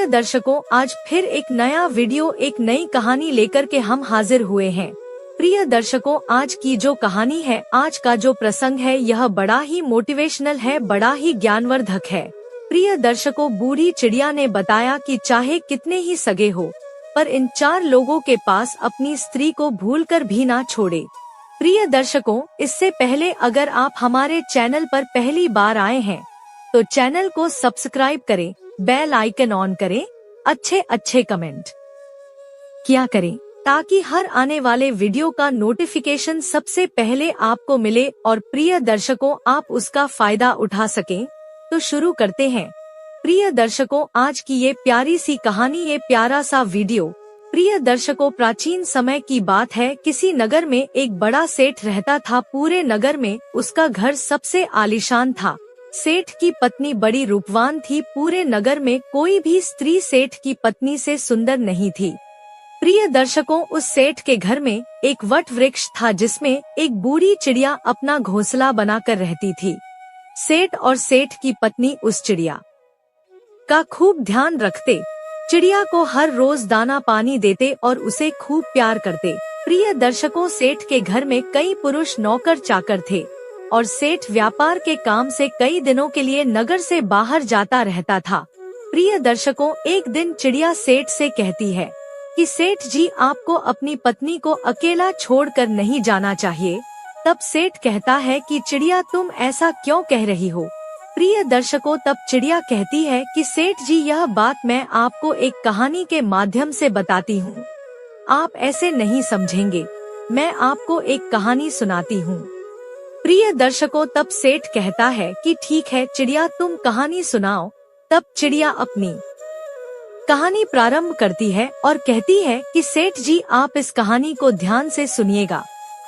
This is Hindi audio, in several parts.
प्रिय दर्शकों, आज फिर एक नया वीडियो, एक नई कहानी लेकर के हम हाजिर हुए हैं। प्रिय दर्शकों, आज की जो कहानी है, आज का जो प्रसंग है, यह बड़ा ही मोटिवेशनल है, बड़ा ही ज्ञानवर्धक है। प्रिय दर्शकों, बूढ़ी चिड़िया ने बताया कि चाहे कितने ही सगे हो, पर इन 4 लोगों के पास अपनी स्त्री को भूलकर भी ना छोड़े। प्रिय दर्शकों, इससे पहले अगर आप हमारे चैनल पर पहली बार आए हैं तो चैनल को सब्सक्राइब करें, बेल आइकन ऑन करें, अच्छे कमेंट किया करें ताकि हर आने वाले वीडियो का नोटिफिकेशन सबसे पहले आपको मिले और प्रिय दर्शकों, आप उसका फायदा उठा सकें। तो शुरू करते हैं। प्रिय दर्शकों, आज की ये प्यारी सी कहानी, ये प्यारा सा वीडियो। प्रिय दर्शकों, प्राचीन समय की बात है। किसी नगर में एक बड़ा सेठ रहता था। पूरे नगर में उसका घर सबसे आलीशान था। सेठ की पत्नी बड़ी रूपवान थी। पूरे नगर में कोई भी स्त्री सेठ की पत्नी से सुंदर नहीं थी। प्रिय दर्शकों, उस सेठ के घर में एक वट वृक्ष था जिसमें एक बूढ़ी चिड़िया अपना घोंसला बनाकर रहती थी। सेठ और सेठ की पत्नी उस चिड़िया का खूब ध्यान रखते, चिड़िया को हर रोज दाना पानी देते और उसे खूब प्यार करते। प्रिय दर्शकों, सेठ के घर में कई पुरुष नौकर चाकर थे और सेठ व्यापार के काम से कई दिनों के लिए नगर से बाहर जाता रहता था। प्रिय दर्शकों, एक दिन चिड़िया सेठ से कहती है कि सेठ जी, आपको अपनी पत्नी को अकेला छोड़कर नहीं जाना चाहिए। तब सेठ कहता है कि चिड़िया, तुम ऐसा क्यों कह रही हो? प्रिय दर्शकों, तब चिड़िया कहती है कि सेठ जी, यह बात मैं आपको एक कहानी के माध्यम से बताती हूँ। आप ऐसे नहीं समझेंगे, मैं आपको एक कहानी सुनाती हूँ। प्रिय दर्शकों, तब सेठ कहता है कि ठीक है चिड़िया, तुम कहानी सुनाओ। तब चिड़िया अपनी कहानी प्रारंभ करती है और कहती है कि सेठ जी, आप इस कहानी को ध्यान से सुनिएगा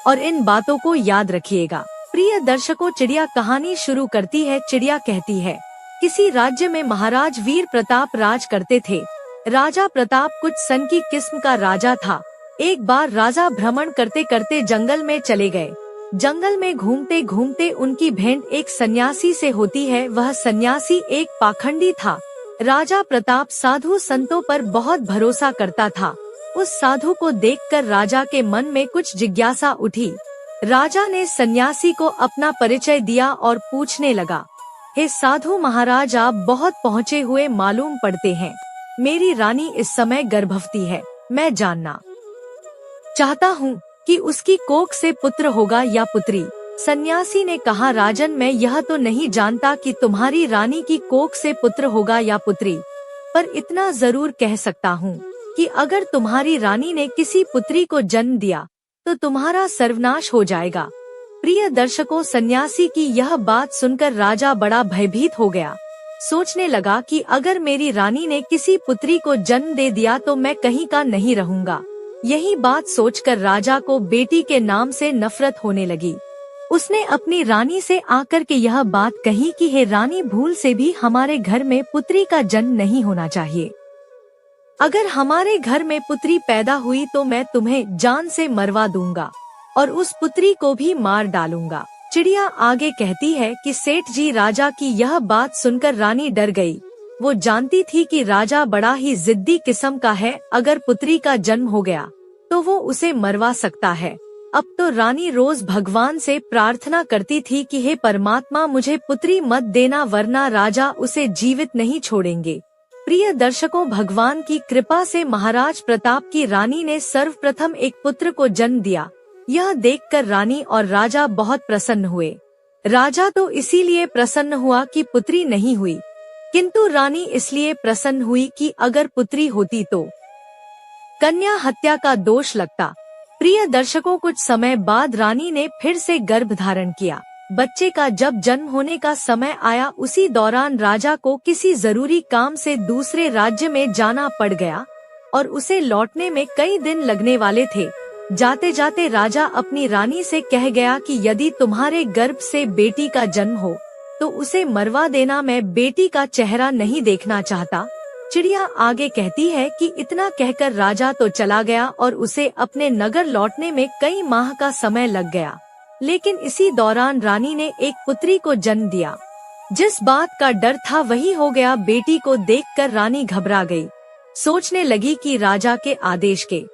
और इन बातों को याद रखिएगा। प्रिय दर्शकों, चिड़िया कहानी शुरू करती है। चिड़िया कहती है, किसी राज्य में महाराज वीर प्रताप राज करते थे। राजा प्रताप कुछ सन की किस्म का राजा था। एक बार राजा भ्रमण करते करते जंगल में चले गए। जंगल में घूमते घूमते उनकी भेंट एक सन्यासी से होती है। वह सन्यासी एक पाखंडी था। राजा प्रताप साधु संतों पर बहुत भरोसा करता था। उस साधु को देखकर राजा के मन में कुछ जिज्ञासा उठी। राजा ने सन्यासी को अपना परिचय दिया और पूछने लगा, हे साधु महाराज, आप बहुत पहुँचे हुए मालूम पड़ते हैं। मेरी रानी इस समय गर्भवती है। मैं जानना चाहता हूँ कि उसकी कोख से पुत्र होगा या पुत्री। सन्यासी ने कहा, राजन, मैं यह तो नहीं जानता कि तुम्हारी रानी की कोख से पुत्र होगा या पुत्री, पर इतना जरूर कह सकता हूँ कि अगर तुम्हारी रानी ने किसी पुत्री को जन्म दिया तो तुम्हारा सर्वनाश हो जाएगा। प्रिय दर्शकों, सन्यासी की यह बात सुनकर राजा बड़ा भयभीत हो गया। सोचने लगा कि अगर मेरी रानी ने किसी पुत्री को जन्म दे दिया तो मैं कहीं का नहीं रहूंगा। यही बात सोचकर राजा को बेटी के नाम से नफरत होने लगी। उसने अपनी रानी से आकर के यह बात कही कि हे रानी, भूल से भी हमारे घर में पुत्री का जन्म नहीं होना चाहिए। अगर हमारे घर में पुत्री पैदा हुई तो मैं तुम्हें जान से मरवा दूंगा और उस पुत्री को भी मार डालूंगा। चिड़िया आगे कहती है कि सेठ जी, राजा की यह बात सुनकर रानी डर गई। वो जानती थी कि राजा बड़ा ही जिद्दी किस्म का है। अगर पुत्री का जन्म हो गया तो वो उसे मरवा सकता है। अब तो रानी रोज भगवान से प्रार्थना करती थी कि हे परमात्मा, मुझे पुत्री मत देना वरना राजा उसे जीवित नहीं छोड़ेंगे। प्रिय दर्शकों, भगवान की कृपा से महाराज प्रताप की रानी ने सर्वप्रथम एक पुत्र को जन्म दिया। यह देखकर रानी और राजा बहुत प्रसन्न हुए। राजा तो इसीलिए प्रसन्न हुआ कि पुत्री नहीं हुई, किंतु रानी इसलिए प्रसन्न हुई कि अगर पुत्री होती तो कन्या हत्या का दोष लगता। प्रिय दर्शकों, कुछ समय बाद रानी ने फिर से गर्भ धारण किया। बच्चे का जब जन्म होने का समय आया, उसी दौरान राजा को किसी जरूरी काम से दूसरे राज्य में जाना पड़ गया और उसे लौटने में कई दिन लगने वाले थे। जाते जाते राजा अपनी रानी से कह गया कि यदि तुम्हारे गर्भ से बेटी का जन्म हो तो उसे मरवा देना, मैं बेटी का चेहरा नहीं देखना चाहता। चिड़िया आगे कहती है कि इतना कहकर राजा तो चला गया और उसे अपने नगर लौटने में कई माह का समय लग गया। लेकिन इसी दौरान रानी ने एक पुत्री को जन्म दिया। जिस बात का डर था वही हो गया। बेटी को देखकर रानी घबरा गई। सोचने लगी कि राजा के आदेश के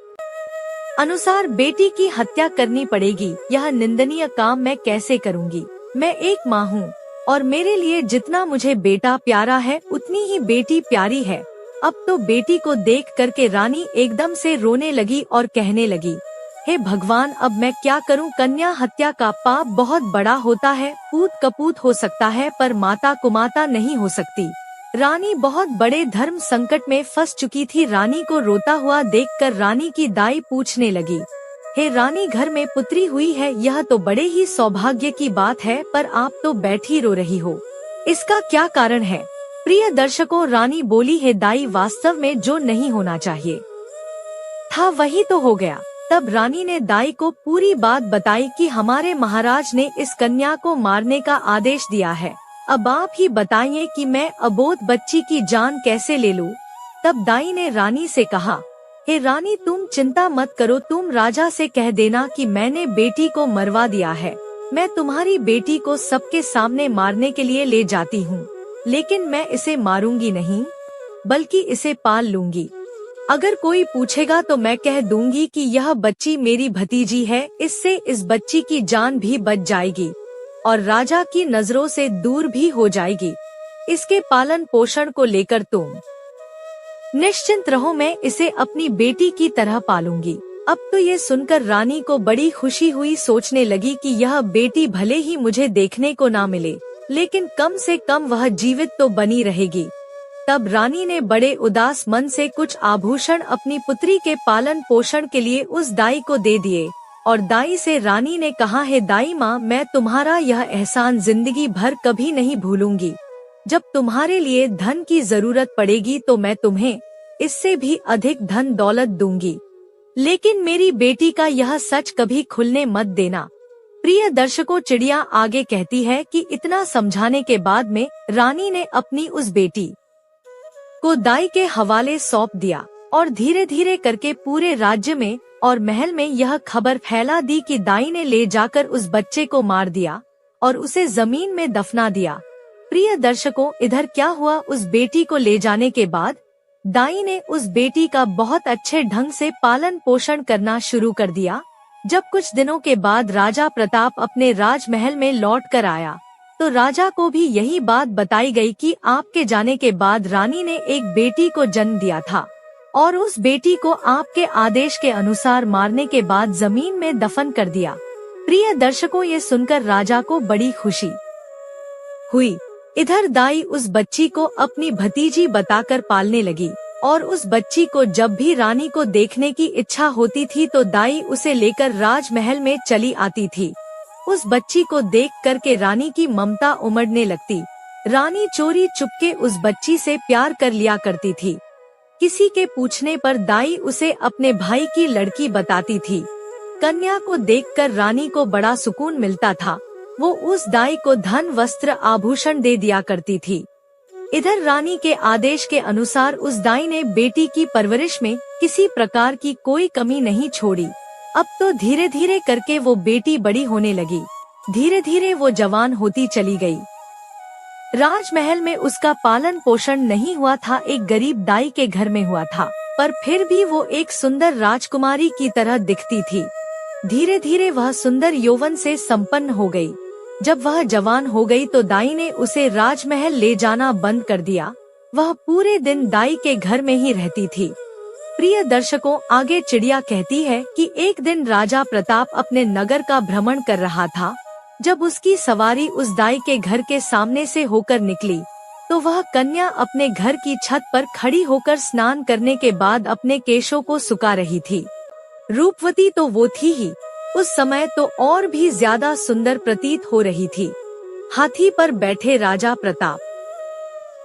अनुसार बेटी की हत्या करनी पड़ेगी। यह निंदनीय काम मैं कैसे करूँगी? मैं एक माँ हूँ और मेरे लिए जितना मुझे बेटा प्यारा है उतनी ही बेटी प्यारी है। अब तो बेटी को देख करके रानी एकदम से रोने लगी और कहने लगी, हे भगवान, अब मैं क्या करूं? कन्या हत्या का पाप बहुत बड़ा होता है। पूत कपूत हो सकता है पर माता कुमाता नहीं हो सकती। रानी बहुत बड़े धर्म संकट में फंस चुकी थी। रानी को रोता हुआ देखकर रानी की दाई पूछने लगी, हे रानी, घर में पुत्री हुई है, यह तो बड़े ही सौभाग्य की बात है, पर आप तो बैठी रो रही हो, इसका क्या कारण है? प्रिय दर्शकों, रानी बोली, है दाई, वास्तव में जो नहीं होना चाहिए था वही तो हो गया। तब रानी ने दाई को पूरी बात बताई कि हमारे महाराज ने इस कन्या को मारने का आदेश दिया है। अब आप ही बताइए कि मैं अबोध बच्ची की जान कैसे ले लूं? तब दाई ने रानी से कहा, हे रानी, तुम चिंता मत करो, तुम राजा से कह देना कि मैंने बेटी को मरवा दिया है। मैं तुम्हारी बेटी को सबके सामने मारने के लिए ले जाती हूँ, लेकिन मैं इसे मारूंगी नहीं, बल्कि इसे पाल लूंगी। अगर कोई पूछेगा तो मैं कह दूंगी कि यह बच्ची मेरी भतीजी है, इससे इस बच्ची की जान भी बच जाएगी और राजा की नजरों से दूर भी हो जाएगी। इसके पालन पोषण को लेकर तुम निश्चिंत रहो, मैं इसे अपनी बेटी की तरह पालूंगी। अब तो ये सुनकर रानी को बड़ी खुशी हुई। सोचने लगी कि यह बेटी भले ही मुझे देखने को ना मिले, लेकिन कम से कम वह जीवित तो बनी रहेगी। तब रानी ने बड़े उदास मन से कुछ आभूषण अपनी पुत्री के पालन पोषण के लिए उस दाई को दे दिए और दाई से रानी ने कहा, है दाई माँ, मैं तुम्हारा यह एहसान जिंदगी भर कभी नहीं भूलूंगी। जब तुम्हारे लिए धन की जरूरत पड़ेगी तो मैं तुम्हें इससे भी अधिक धन दौलत दूंगी, लेकिन मेरी बेटी का यह सच कभी खुलने मत देना। प्रिय दर्शकों, चिड़िया आगे कहती है कि इतना समझाने के बाद में रानी ने अपनी उस बेटी को दाई के हवाले सौंप दिया और धीरे धीरे करके पूरे राज्य में और महल में यह खबर फैला दी कि दाई ने ले जाकर उस बच्चे को मार दिया और उसे जमीन में दफना दिया। प्रिय दर्शकों, इधर क्या हुआ? उस बेटी को ले जाने के बाद दाई ने उस बेटी का बहुत अच्छे ढंग से पालन पोषण करना शुरू कर दिया। जब कुछ दिनों के बाद राजा प्रताप अपने राजमहल में लौट कर आया तो राजा को भी यही बात बताई गई कि आपके जाने के बाद रानी ने एक बेटी को जन्म दिया था और उस बेटी को आपके आदेश के अनुसार मारने के बाद जमीन में दफन कर दिया। प्रिय दर्शकों, ये सुनकर राजा को बड़ी खुशी हुई। इधर दाई उस बच्ची को अपनी भतीजी बताकर पालने लगी और उस बच्ची को जब भी रानी को देखने की इच्छा होती थी तो दाई उसे लेकर राजमहल में चली आती थी। उस बच्ची को देख करके रानी की ममता उमड़ने लगती। रानी चोरी चुपके उस बच्ची से प्यार कर लिया करती थी। किसी के पूछने पर दाई उसे अपने भाई की लड़की बताती थी। कन्या को देखकर रानी को बड़ा सुकून मिलता था। वो उस दाई को धन, वस्त्र, आभूषण दे दिया करती थी। इधर रानी के आदेश के अनुसार उस दाई ने बेटी की परवरिश में किसी प्रकार की कोई कमी नहीं छोड़ी। अब तो धीरे धीरे करके वो बेटी बड़ी होने लगी। धीरे धीरे वो जवान होती चली गई। राजमहल में उसका पालन पोषण नहीं हुआ था, एक गरीब दाई के घर में हुआ था, पर फिर भी वो एक सुंदर राजकुमारी की तरह दिखती थी। धीरे धीरे वह सुंदर यौवन से संपन्न हो गई। जब वह जवान हो गई तो दाई ने उसे राजमहल ले जाना बंद कर दिया। वह पूरे दिन दाई के घर में ही रहती थी। प्रिय दर्शकों, आगे चिड़िया कहती है कि एक दिन राजा प्रताप अपने नगर का भ्रमण कर रहा था। जब उसकी सवारी उस दाई के घर के सामने से होकर निकली तो वह कन्या अपने घर की छत पर खड़ी होकर स्नान करने के बाद अपने केशों को सुखा रही थी। रूपवती तो वो थी ही, उस समय तो और भी ज्यादा सुंदर प्रतीत हो रही थी। हाथी पर बैठे राजा प्रताप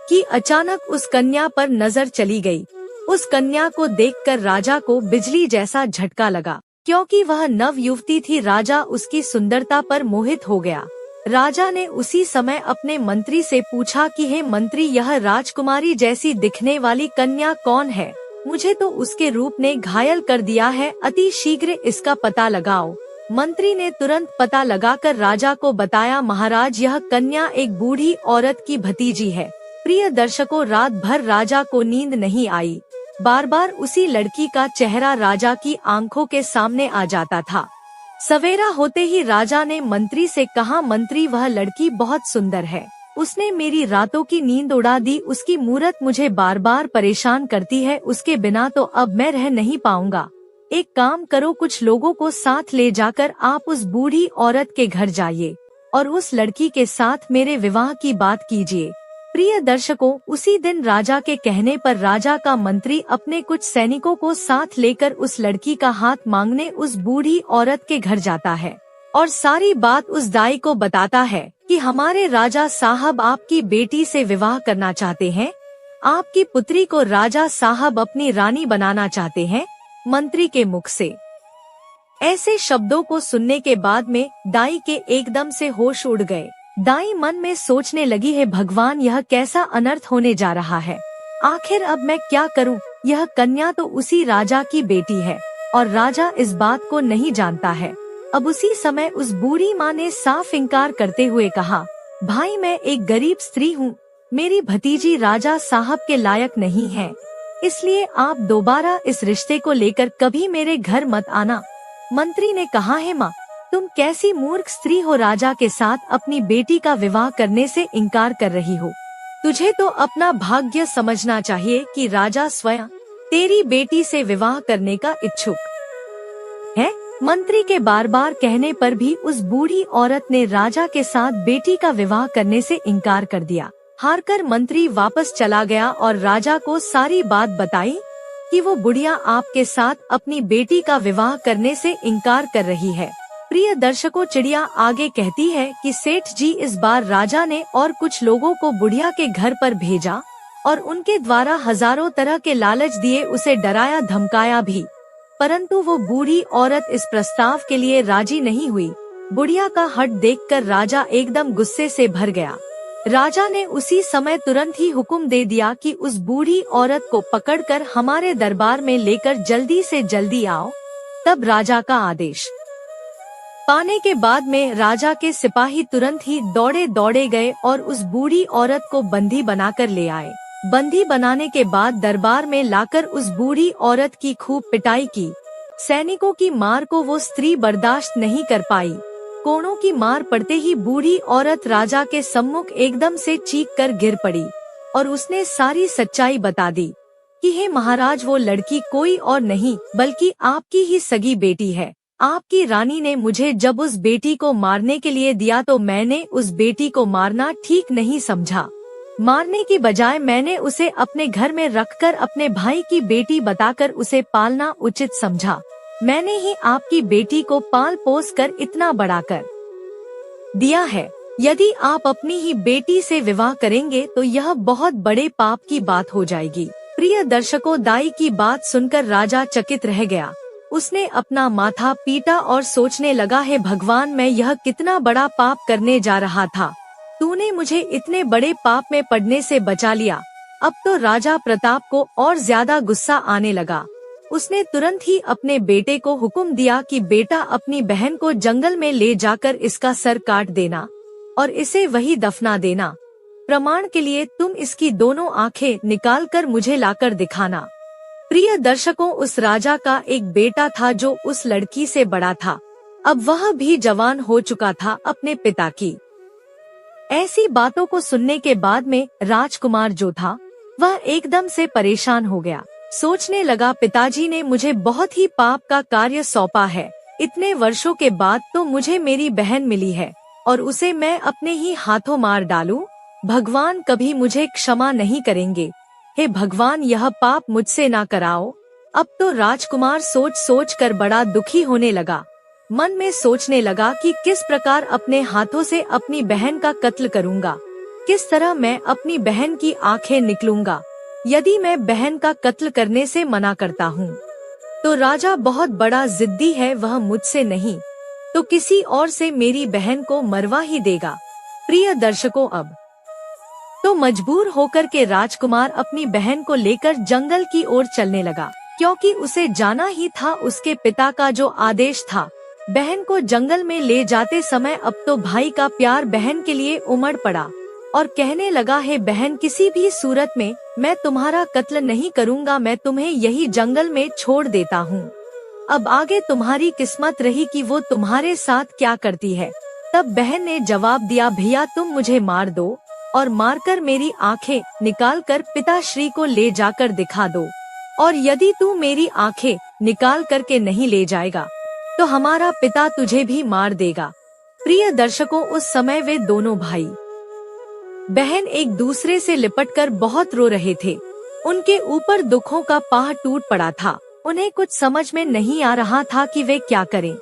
की अचानक उस कन्या पर नजर चली गई। उस कन्या को देखकर राजा को बिजली जैसा झटका लगा, क्योंकि वह नव युवती थी। राजा उसकी सुंदरता पर मोहित हो गया। राजा ने उसी समय अपने मंत्री से पूछा कि हे मंत्री, यह राजकुमारी जैसी दिखने वाली कन्या कौन है? मुझे तो उसके रूप ने घायल कर दिया है, अति शीघ्र इसका पता लगाओ। मंत्री ने तुरंत पता लगाकर राजा को बताया, महाराज यह कन्या एक बूढ़ी औरत की भतीजी है। प्रिय दर्शकों, रात भर राजा को नींद नहीं आई। बार बार उसी लड़की का चेहरा राजा की आंखों के सामने आ जाता था। सवेरा होते ही राजा ने मंत्री से कहा, मंत्री वह लड़की बहुत सुंदर है, उसने मेरी रातों की नींद उड़ा दी, उसकी मूरत मुझे बार बार परेशान करती है, उसके बिना तो अब मैं रह नहीं पाऊंगा। एक काम करो, कुछ लोगों को साथ ले जाकर आप उस बूढ़ी औरत के घर जाइए और उस लड़की के साथ मेरे विवाह की बात कीजिए। प्रिय दर्शकों, उसी दिन राजा के कहने पर राजा का मंत्री अपने कुछ सैनिकों को साथ लेकर उस लड़की का हाथ मांगने उस बूढ़ी औरत के घर जाता है और सारी बात उस दाई को बताता है कि हमारे राजा साहब आपकी बेटी से विवाह करना चाहते हैं, आपकी पुत्री को राजा साहब अपनी रानी बनाना चाहते हैं। मंत्री के मुख से ऐसे शब्दों को सुनने के बाद में दाई के एकदम से होश उड़ गए। दाई मन में सोचने लगी, है भगवान, यह कैसा अनर्थ होने जा रहा है, आखिर अब मैं क्या करूं? यह कन्या तो उसी राजा की बेटी है और राजा इस बात को नहीं जानता है। अब उसी समय उस बूढ़ी माँ ने साफ इनकार करते हुए कहा, भाई मैं एक गरीब स्त्री हूँ, मेरी भतीजी राजा साहब के लायक नहीं है, इसलिए आप दोबारा इस रिश्ते को लेकर कभी मेरे घर मत आना। मंत्री ने कहा, है माँ, तुम कैसी मूर्ख स्त्री हो, राजा के साथ अपनी बेटी का विवाह करने से इनकार कर रही हो। तुझे तो अपना भाग्य समझना चाहिए कि राजा स्वयं तेरी बेटी से विवाह करने का इच्छुक है। मंत्री के बार बार कहने पर भी उस बूढ़ी औरत ने राजा के साथ बेटी का विवाह करने से इनकार कर दिया। हारकर मंत्री वापस चला गया और राजा को सारी बात बताई कि वो बुढ़िया आपके साथ अपनी बेटी का विवाह करने से इनकार कर रही है। प्रिय दर्शकों, चिड़िया आगे कहती है कि सेठ जी, इस बार राजा ने और कुछ लोगों को बुढ़िया के घर पर भेजा और उनके द्वारा हजारों तरह के लालच दिए, उसे डराया धमकाया भी, परंतु वो बूढ़ी औरत इस प्रस्ताव के लिए राजी नहीं हुई। बुढ़िया का हठ देखकर राजा एकदम गुस्से से भर गया। राजा ने उसी समय तुरंत ही हुक्म दे दिया कि उस बूढ़ी औरत को पकड़कर हमारे दरबार में लेकर जल्दी से जल्दी आओ। तब राजा का आदेश पाने के बाद में राजा के सिपाही तुरंत ही दौड़े दौड़े गए और उस बूढ़ी औरत को बंदी बनाकर ले आए। बंदी बनाने के बाद दरबार में लाकर उस बूढ़ी औरत की खूब पिटाई की। सैनिकों की मार को वो स्त्री बर्दाश्त नहीं कर पाई। कोड़ों की मार पड़ते ही बूढ़ी औरत राजा के सम्मुख एकदम से चीख कर गिर पड़ी और उसने सारी सच्चाई बता दी कि हे महाराज, वो लड़की कोई और नहीं बल्कि आपकी ही सगी बेटी है। आपकी रानी ने मुझे जब उस बेटी को मारने के लिए दिया तो मैंने उस बेटी को मारना ठीक नहीं समझा। मारने की बजाय मैंने उसे अपने घर में रखकर अपने भाई की बेटी बताकर उसे पालना उचित समझा। मैंने ही आपकी बेटी को पाल पोस कर इतना बड़ा कर दिया है। यदि आप अपनी ही बेटी से विवाह करेंगे तो यह बहुत बड़े पाप की बात हो जाएगी। प्रिय दर्शकों, दाई की बात सुनकर राजा चकित रह गया। उसने अपना माथा पीटा और सोचने लगा, है भगवान, मैं यह कितना बड़ा पाप करने जा रहा था, तूने मुझे इतने बड़े पाप में पड़ने से बचा लिया। अब तो राजा प्रताप को और ज्यादा गुस्सा आने लगा। उसने तुरंत ही अपने बेटे को हुक्म दिया कि बेटा, अपनी बहन को जंगल में ले जाकर इसका सर काट देना और इसे वही दफना देना। प्रमाण के लिए तुम इसकी दोनों आंखें निकाल कर मुझे लाकर दिखाना। प्रिय दर्शकों, उस राजा का एक बेटा था जो उस लड़की से बड़ा था। अब वह भी जवान हो चुका था अपने पिता की ऐसी बातों को सुनने के बाद में राजकुमार जो था वह एकदम से परेशान हो गया। सोचने लगा, पिताजी ने मुझे बहुत ही पाप का कार्य सौंपा है। इतने वर्षों के बाद तो मुझे मेरी बहन मिली है और उसे मैं अपने ही हाथों मार डालूं? भगवान कभी मुझे क्षमा नहीं करेंगे। हे भगवान, यह पाप मुझसे ना कराओ। अब तो राजकुमार सोच सोच कर बड़ा दुखी होने लगा। मन में सोचने लगा कि किस प्रकार अपने हाथों से अपनी बहन का कत्ल करूंगा, किस तरह मैं अपनी बहन की आंखें निकलूंगा। यदि मैं बहन का कत्ल करने से मना करता हूँ तो राजा बहुत बड़ा जिद्दी है, वह मुझसे नहीं तो किसी और से मेरी बहन को मरवा ही देगा। प्रिय दर्शकों, अब तो मजबूर होकर के राजकुमार अपनी बहन को लेकर जंगल की ओर चलने लगा, क्योंकि उसे जाना ही था। उसके पिता का जो आदेश था बहन को जंगल में ले जाते समय अब तो भाई का प्यार बहन के लिए उमड़ पड़ा और कहने लगा, है बहन, किसी भी सूरत में मैं तुम्हारा कत्ल नहीं करूँगा, मैं तुम्हें यही जंगल में छोड़ देता हूँ। अब आगे तुम्हारी किस्मत रही कि वो तुम्हारे साथ क्या करती है। तब बहन ने जवाब दिया, भैया तुम मुझे मार दो और मारकर मेरी आंखें निकालकर पिताश्री को ले जाकर दिखा दो, और यदि तू मेरी आंखें निकाल करके नहीं ले जाएगा तो हमारा पिता तुझे भी मार देगा। प्रिय दर्शकों, उस समय वे दोनों भाई बहन एक दूसरे से लिपटकर बहुत रो रहे थे। उनके ऊपर दुखों का पाह टूट पड़ा था। उन्हें कुछ समझ में नहीं आ रहा था कि वे क्या करें।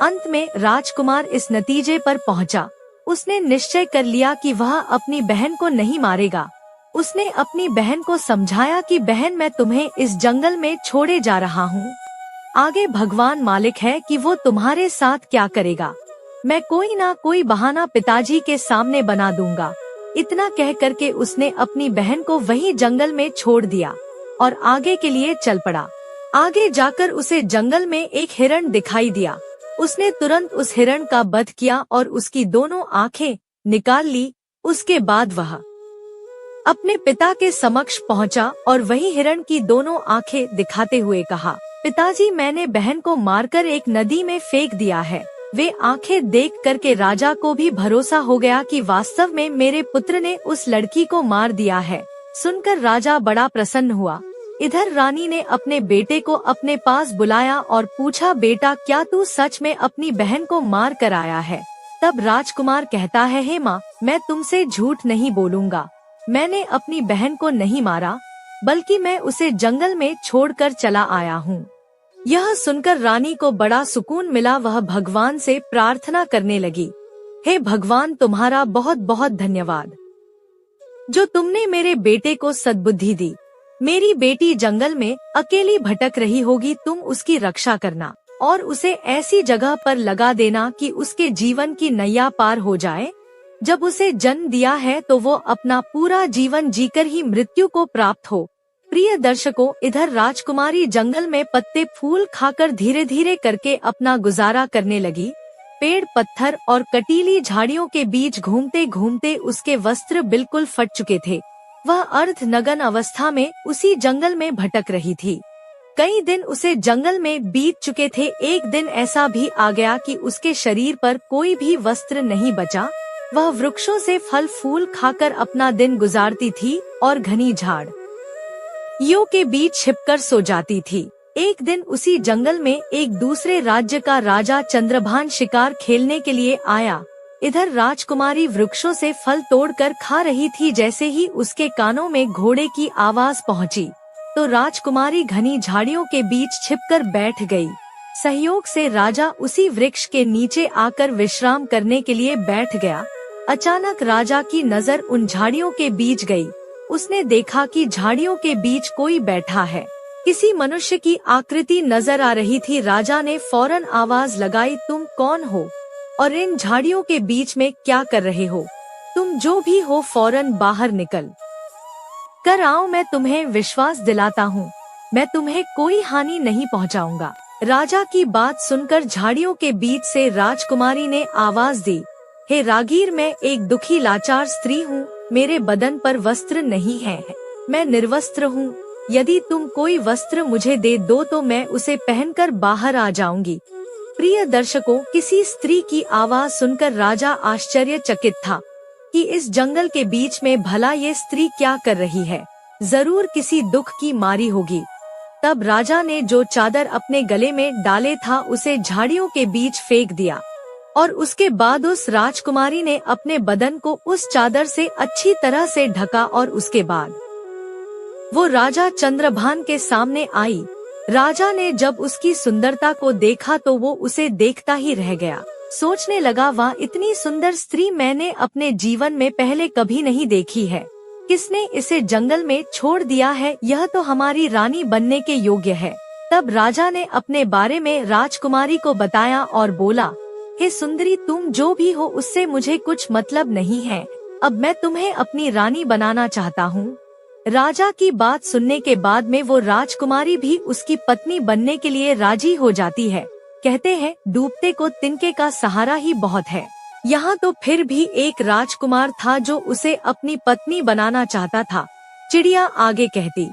अंत में राजकुमार इस नतीजे पर पहुंचा। उसने निश्चय कर लिया कि वह अपनी बहन को नहीं मारेगा। उसने अपनी बहन को समझाया कि बहन, मैं तुम्हें इस जंगल में छोड़े जा रहा हूँ। आगे भगवान मालिक है कि वो तुम्हारे साथ क्या करेगा। मैं कोई ना कोई बहाना पिताजी के सामने बना दूंगा। इतना कह करके उसने अपनी बहन को वही जंगल में छोड़ दिया और आगे के लिए चल पड़ा। आगे जाकर उसे जंगल में एक हिरण दिखाई दिया। उसने तुरंत उस हिरण का वध किया और उसकी दोनों आंखें निकाल ली। उसके बाद वह अपने पिता के समक्ष पहुंचा और वही हिरण की दोनों आंखें दिखाते हुए कहा, पिताजी, मैंने बहन को मारकर एक नदी में फेंक दिया है। वे आंखें देख करके राजा को भी भरोसा हो गया कि वास्तव में मेरे पुत्र ने उस लड़की को मार दिया है। सुनकर राजा बड़ा प्रसन्न हुआ। इधर रानी ने अपने बेटे को अपने पास बुलाया और पूछा, बेटा, क्या तू सच में अपनी बहन को मार कर आया है? तब राजकुमार कहता है, हे माँ, मैं तुमसे झूठ नहीं बोलूँगा। मैंने अपनी बहन को नहीं मारा, बल्कि मैं उसे जंगल में छोड़कर चला आया हूँ। यह सुनकर रानी को बड़ा सुकून मिला। वह भगवान से प्रार्थना करने लगी, हे भगवान, तुम्हारा बहुत बहुत धन्यवाद जो तुमने मेरे बेटे को सद्बुद्धि दी। मेरी बेटी जंगल में अकेली भटक रही होगी, तुम उसकी रक्षा करना और उसे ऐसी जगह पर लगा देना कि उसके जीवन की नैया पार हो जाए। जब उसे जन्म दिया है तो वो अपना पूरा जीवन जीकर ही मृत्यु को प्राप्त हो। प्रिय दर्शकों, इधर राजकुमारी जंगल में पत्ते फूल खाकर धीरे धीरे करके अपना गुजारा करने लगी। पेड़, पत्थर और कटीली झाड़ियों के बीच घूमते घूमते उसके वस्त्र बिल्कुल फट चुके थे। वह अर्ध नग्न अवस्था में उसी जंगल में भटक रही थी। कई दिन उसे जंगल में बीत चुके थे। एक दिन ऐसा भी आ गया कि उसके शरीर पर कोई भी वस्त्र नहीं बचा। वह वृक्षों से फल फूल खाकर अपना दिन गुजारती थी और घनी झाड़ियों के बीच छिपकर सो जाती थी। एक दिन उसी जंगल में एक दूसरे राज्य का राजा चंद्रभान शिकार खेलने के लिए आया। इधर राजकुमारी वृक्षों से फल तोड़कर खा रही थी। जैसे ही उसके कानों में घोड़े की आवाज पहुंची तो राजकुमारी घनी झाड़ियों के बीच छिपकर बैठ गई। सहयोग से राजा उसी वृक्ष के नीचे आकर विश्राम करने के लिए बैठ गया। अचानक राजा की नजर उन झाड़ियों के बीच गई। उसने देखा कि झाड़ियों के बीच कोई बैठा है। किसी मनुष्य की आकृति नजर आ रही थी। राजा ने फौरन आवाज लगाई, तुम कौन हो और इन झाड़ियों के बीच में क्या कर रहे हो? तुम जो भी हो फौरन बाहर निकल कर आओ, मैं तुम्हें विश्वास दिलाता हूँ, मैं तुम्हें कोई हानि नहीं पहुँचाऊंगा। राजा की बात सुनकर झाड़ियों के बीच से राजकुमारी ने आवाज दी, हे रागीर, मैं एक दुखी लाचार स्त्री हूँ, मेरे बदन पर वस्त्र नहीं है, मैं निर्वस्त्र हूँ। यदि तुम कोई वस्त्र मुझे दे दो तो मैं उसे पहनकर बाहर आ जाऊंगी। प्रिय दर्शकों, किसी स्त्री की आवाज सुनकर राजा आश्चर्यचकित था कि इस जंगल के बीच में भला ये स्त्री क्या कर रही है, जरूर किसी दुख की मारी होगी। तब राजा ने जो चादर अपने गले में डाले था उसे झाड़ियों के बीच फेंक दिया और उसके बाद उस राजकुमारी ने अपने बदन को उस चादर से अच्छी तरह से ढका और उसके बाद वो राजा चंद्रभान के सामने आई। राजा ने जब उसकी सुंदरता को देखा तो वो उसे देखता ही रह गया। सोचने लगा, वाह, इतनी सुंदर स्त्री मैंने अपने जीवन में पहले कभी नहीं देखी है। किसने इसे जंगल में छोड़ दिया है? यह तो हमारी रानी बनने के योग्य है। तब राजा ने अपने बारे में राजकुमारी को बताया और बोला, हे सुंदरी, तुम जो भी हो उससे मुझे कुछ मतलब नहीं है। अब मैं तुम्हें अपनी रानी बनाना चाहता हूँ। राजा की बात सुनने के बाद में वो राजकुमारी भी उसकी पत्नी बनने के लिए राजी हो जाती है। कहते हैं डूबते को तिनके का सहारा ही बहुत है। यहाँ तो फिर भी एक राजकुमार था जो उसे अपनी पत्नी बनाना चाहता था। चिड़िया आगे कहती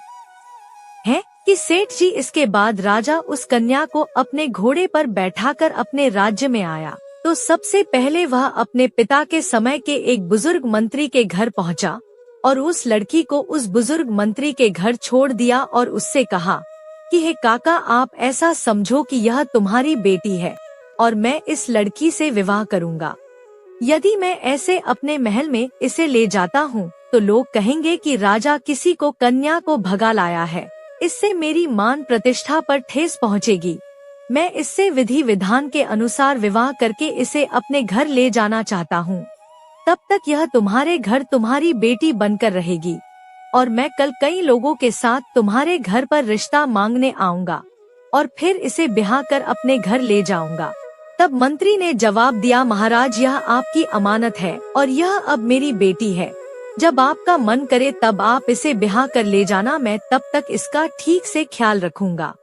है कि सेठ जी, इसके बाद राजा उस कन्या को अपने घोड़े पर बैठाकर अपने राज्य में आया तो सबसे पहले वह अपने पिता के समय के एक बुजुर्ग मंत्री के घर पहुंचा और उस लड़की को उस बुजुर्ग मंत्री के घर छोड़ दिया और उससे कहा कि हे काका, आप ऐसा समझो कि यह तुम्हारी बेटी है और मैं इस लड़की से विवाह करूंगा। यदि मैं ऐसे अपने महल में इसे ले जाता हूँ तो लोग कहेंगे कि राजा किसी को कन्या को भगा लाया है। इससे मेरी मान प्रतिष्ठा पर ठेस पहुँचेगी। मैं इससे विधि विधान के अनुसार विवाह करके इसे अपने घर ले जाना चाहता हूँ। तब तक यह तुम्हारे घर तुम्हारी बेटी बनकर रहेगी और मैं कल कई लोगों के साथ तुम्हारे घर पर रिश्ता मांगने आऊंगा और फिर इसे ब्याह कर अपने घर ले जाऊंगा। तब मंत्री ने जवाब दिया, महाराज, यह आपकी अमानत है और यह अब मेरी बेटी है। जब आपका मन करे तब आप इसे ब्याह कर ले जाना, मैं तब तक इसका ठीक से ख्याल रखूंगा।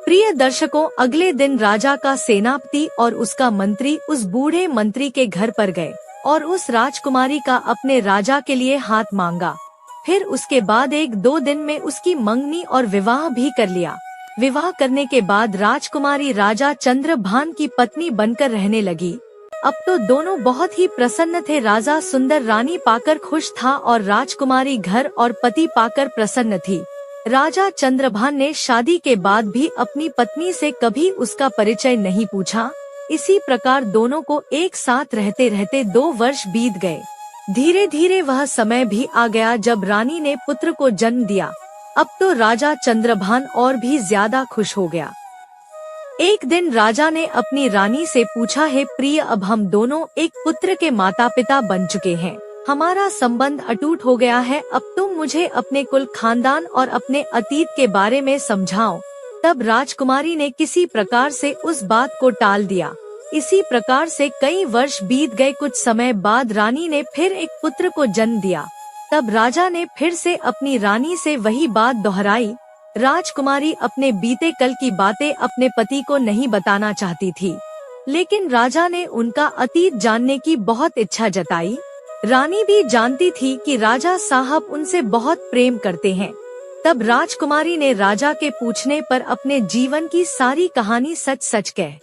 प्रिय दर्शकों, अगले दिन राजा का सेनापति और उसका मंत्री उस बूढ़े मंत्री के घर पर गए और उस राजकुमारी का अपने राजा के लिए हाथ मांगा। फिर उसके बाद 1-2 दिन में उसकी मंगनी और विवाह भी कर लिया। विवाह करने के बाद राजकुमारी राजा चंद्रभान की पत्नी बनकर रहने लगी। अब तो दोनों बहुत ही प्रसन्न थे। राजा सुंदर रानी पाकर खुश था और राजकुमारी घर और पति पाकर प्रसन्न थी। राजा चंद्रभान ने शादी के बाद भी अपनी पत्नी से कभी उसका परिचय नहीं पूछा। इसी प्रकार दोनों को एक साथ रहते रहते 2 वर्ष बीत गए। धीरे धीरे वह समय भी आ गया जब रानी ने पुत्र को जन्म दिया। अब तो राजा चंद्रभान और भी ज्यादा खुश हो गया। एक दिन राजा ने अपनी रानी से पूछा, है प्रिय, अब हम दोनों एक पुत्र के माता पिता बन चुके हैं। हमारा संबंध अटूट हो गया है। अब तुम मुझे अपने कुल खानदान और अपने अतीत के बारे में समझाओ। तब राजकुमारी ने किसी प्रकार से उस बात को टाल दिया। इसी प्रकार से कई वर्ष बीत गए। कुछ समय बाद रानी ने फिर एक पुत्र को जन्म दिया। तब राजा ने फिर से अपनी रानी से वही बात दोहराई। राजकुमारी अपने बीते कल की बातें अपने पति को नहीं बताना चाहती थी, लेकिन राजा ने उनका अतीत जानने की बहुत इच्छा जताई। रानी भी जानती थी कि राजा साहब उनसे बहुत प्रेम करते हैं। तब राजकुमारी ने राजा के पूछने पर अपने जीवन की सारी कहानी सच सच कह